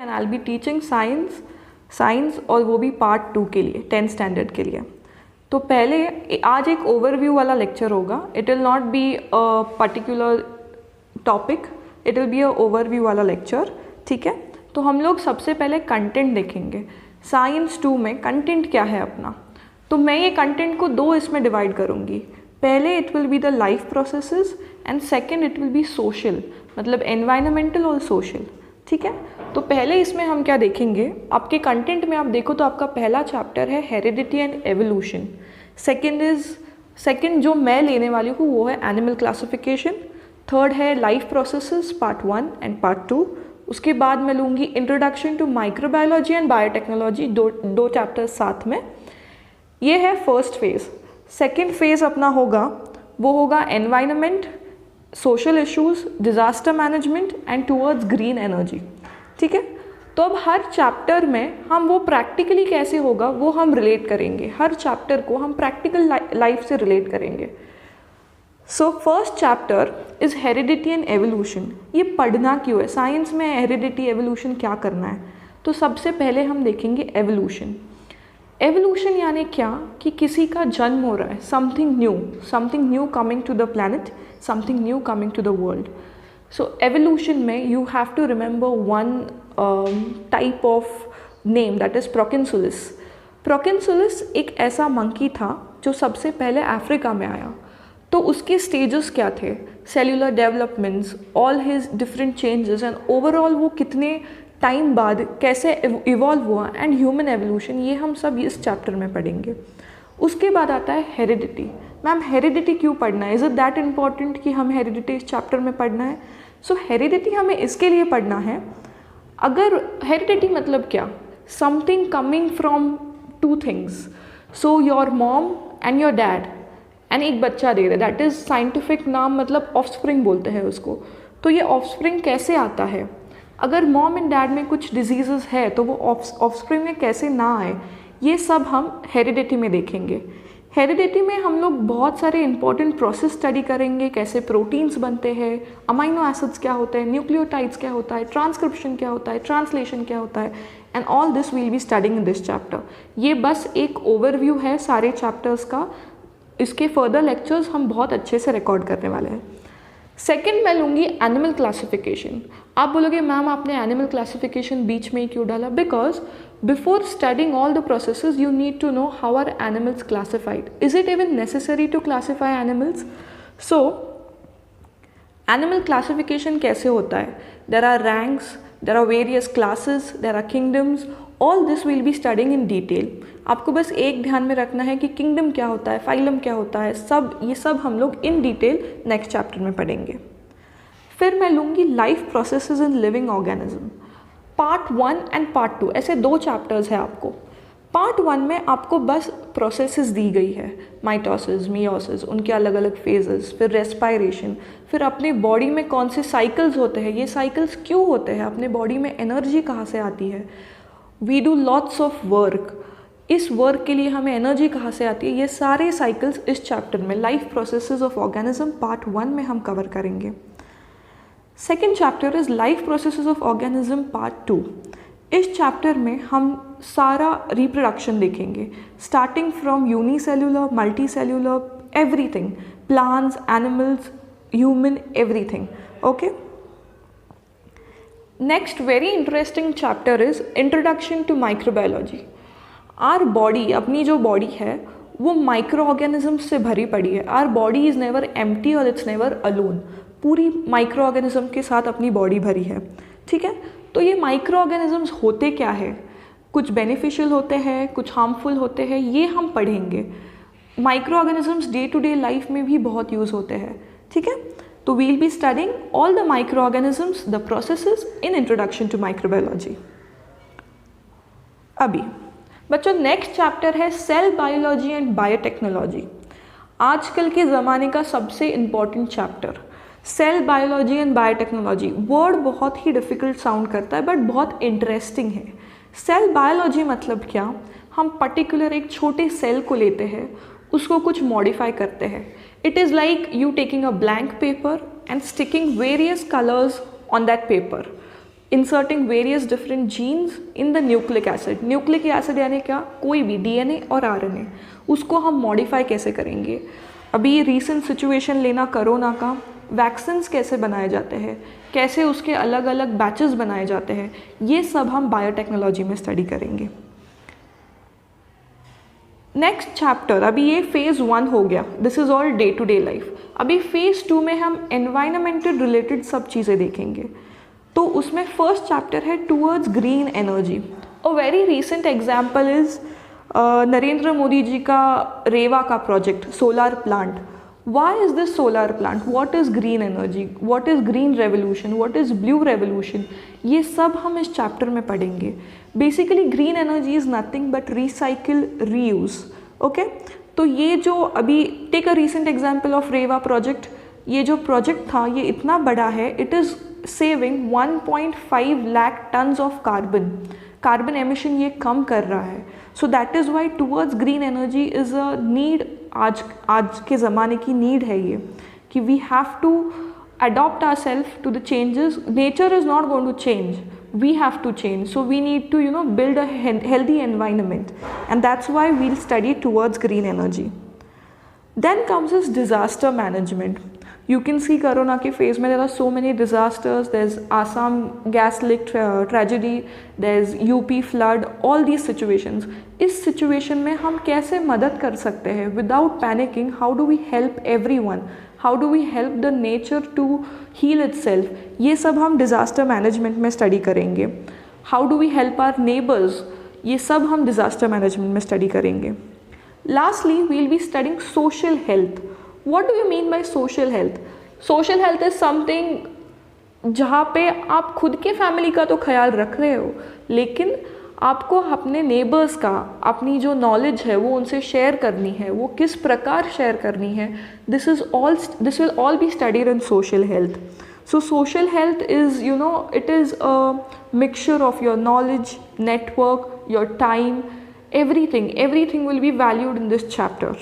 And I will be teaching science और वो भी पार्ट 2 के लिए 10th स्टैंडर्ड के लिए। तो पहले आज एक ओवरव्यू वाला लेक्चर होगा। It will not be a particular topic, it will be a overview वाला लेक्चर, ठीक है। तो हम लोग सबसे पहले कंटेंट देखेंगे। साइंस 2 में कंटेंट क्या है अपना, तो मैं ये कंटेंट को दो इसमें डिवाइड करूँगी। पहले it will be the life processes and second it will be social, मतलब एनवायरमेंटल और सोशल, ठीक है। तो पहले इसमें हम क्या देखेंगे, आपके कंटेंट में आप देखो तो आपका पहला चैप्टर है हेरिडिटी एंड एवोल्यूशन। सेकेंड जो मैं लेने वाली हूँ वो है एनिमल क्लासिफिकेशन। थर्ड है life processes part 1 and part 2। उसके बाद मैं लूँगी introduction to microbiology and biotechnology, दो चैप्टर्स साथ में। ये है फर्स्ट फेज़। सेकेंड फेज़ अपना होगा वो होगा environment, social issues, disaster management and towards green energy, ठीक है। तो अब हर चैप्टर में हम वो प्रैक्टिकली कैसे होगा वो हम रिलेट करेंगे, हर चैप्टर को हम प्रैक्टिकल लाइफ से रिलेट करेंगे। So first chapter is heredity and evolution. ये पढ़ना क्यों है, साइंस में हेरिडिटी एवोल्यूशन क्या करना है, तो सबसे पहले हम देखेंगे एवोल्यूशन। एवोल्यूशन यानी क्या कि किसी का जन्म हो रहा है, something new coming to the planet, something new coming to the world. So evolution में you have to remember one type of name, that is proconsulus. Proconsulus एक ऐसा मंकी था जो सबसे पहले अफ्रीका में आया। तो उसके स्टेजेस क्या थे, cellular developments, all his different changes and overall वो कितने टाइम बाद कैसे इवॉल्व हुआ एंड ह्यूमन एवोल्यूशन, ये हम सब इस चैप्टर में पढ़ेंगे। उसके बाद आता है हेरिडिटी। मैम हेरिडिटी क्यों पढ़ना है, इज़ इट दैट इम्पॉर्टेंट कि हम हेरिडिटी इस चैप्टर में पढ़ना है? सो हेरिडिटी हमें इसके लिए पढ़ना है, अगर हेरिडिटी मतलब क्या, something coming from two things. So your mom and your dad and एक बच्चा दे रहे, दैट इज़ साइंटिफिक नाम, मतलब ऑफस्प्रिंग बोलते हैं उसको। तो ये ऑफस्प्रिंग कैसे आता है, अगर मॉम एंड डैड में कुछ डिजीज़ है तो वो ऑफस्प्रिंग में कैसे ना आए, ये सब हम हेरिडिटी में देखेंगे। हेरिडिटी में हम लोग बहुत सारे इंपॉर्टेंट प्रोसेस स्टडी करेंगे, कैसे प्रोटीन्स बनते हैं, अमाइनो एसिड्स क्या होते हैं, न्यूक्लियोटाइड्स क्या होता है, ट्रांसक्रिप्शन क्या होता है, ट्रांसलेशन क्या होता है, and all this will be studying in this chapter. ये बस एक ओवरव्यू है सारे चैप्टर्स का, इसके फर्दर लेक्चर्स हम बहुत अच्छे से रिकॉर्ड करने वाले हैं। सेकेंड मैं लूँगी एनिमल क्लासिफिकेशन। आप बोलोगे मैम आपने एनिमल क्लासिफिकेशन बीच में ही क्यों डाला, because before studying all the processes you need to know how are animals classified, is it even necessary to classify animals. So animal classification कैसे होता है, there are ranks, there are various classes, there are kingdoms, all this will be studying in detail. आपको बस एक ध्यान में रखना है कि किंगडम क्या होता है, फाइलम क्या होता है, ये सब हम लोग इन डिटेल नेक्स्ट चैप्टर में पढ़ेंगे। फिर मैं लूँगी life processes in living organism. Part 1 and part 2 ऐसे दो चैप्टर्स हैं आपको। पार्ट 1 में आपको बस प्रोसेसेस दी गई है, माइटोसिस, मियोसिस, उनके अलग अलग फेजेस, फिर रेस्पायरेशन, फिर अपने बॉडी में कौन से साइकिल्स होते हैं, ये साइकिल्स क्यों होते हैं, अपने बॉडी में एनर्जी कहाँ से आती है, we do lots of work, इस वर्क के लिए हमें एनर्जी कहाँ से आती है, ये सारे साइकिल्स इस चैप्टर में life processes of organism part 1 में हम कवर करेंगे। Second chapter is life processes of organism part 2। इस चैप्टर में हम सारा रिप्रोडक्शन देखेंगे, starting from unicellular, multicellular, everything, plants, animals, human, everything, okay. Next very interesting chapter is introduction to microbiology. Our body, अपनी जो body है वो micro organism से भरी पड़ी है। Our body is never empty और इट्स नेवर अलोन, पूरी माइक्रो ऑर्गेनिज्म के साथ अपनी बॉडी भरी है, ठीक है। तो ये माइक्रो ऑर्गेनिजम्स होते क्या है, कुछ बेनिफिशियल होते हैं, कुछ हार्मफुल होते हैं, ये हम पढ़ेंगे। Microorganisms day to day life में भी बहुत यूज़ होते हैं, ठीक है। तो we'll be studying all the microorganisms, the processes in introduction to microbiology. अभी बच्चों नेक्स्ट चैप्टर है सेल बायोलॉजी एंड बायोटेक्नोलॉजी। आजकल के ज़माने का सबसे important chapter cell biology and biotechnology. Word बहुत ही डिफ़िकल्ट साउंड करता है बट बहुत इंटरेस्टिंग है। सेल बायोलॉजी मतलब क्या, हम पर्टिकुलर एक छोटे सेल को लेते हैं, उसको कुछ मॉडिफाई करते हैं। It is like you taking a blank paper and sticking various colours on that paper. Inserting various different genes in the nucleic acid. Nucleic acid यानी क्या, कोई भी डीएनए और आरएनए, उसको हम मॉडिफाई कैसे करेंगे। अभी रीसेंट सिचुएशन लेना कोरोना का, वैक्सीन्स कैसे बनाए जाते हैं, कैसे उसके अलग अलग बैचेस बनाए जाते हैं, ये सब हम बायोटेक्नोलॉजी में स्टडी करेंगे। नेक्स्ट चैप्टर, अभी ये फेज़ 1 हो गया, this is all day to day life. अभी फेज़ 2 में हम एनवायरमेंटल रिलेटेड सब चीज़ें देखेंगे। तो उसमें फर्स्ट चैप्टर है towards green energy. A very recent example is Narendra Modi ji का रेवा का project, solar plant. Why is this solar plant? What is green energy? What is green revolution? What is blue revolution? ये सब हम इस चैप्टर में पढ़ेंगे। Basically green energy is nothing but recycle, reuse. Okay, तो ये जो अभी take a recent example of Rewa project, ये जो प्रोजेक्ट था ये इतना बड़ा है, it is saving 1.5 lakh tons of carbon emission ये कम कर रहा है। So that is why towards green energy is a need, आज के ज़माने की नीड है ये, कि we have to adopt our self to the changes. Nature is not going to change, we have to change, so we need to build a healthy environment, and that's why we'll study towards green energy. Then comes is disaster management. You can see corona ke phase mein there are so many disasters. There's Assam gas leak tragedy, there's UP flood, all these situations. इस situation में हम कैसे मदद कर सकते हैं without panicking? How do we help everyone? How do we help the nature to heal itself? ये सब हम disaster management में study करेंगे. How do we help our neighbors? ये सब हम disaster management में study करेंगे. Lastly, we'll be studying social health. What do you mean by social health? Social health is something जहाँ पे आप खुद के फैमिली का तो ख्याल रख रहे हो, लेकिन आपको अपने नेबर्स का, अपनी जो नॉलेज है वो उनसे शेयर करनी है, वो किस प्रकार शेयर करनी है, this will all be studied in social health. So social health is, it is a mixture of your knowledge, network, your time, everything will be valued in this chapter.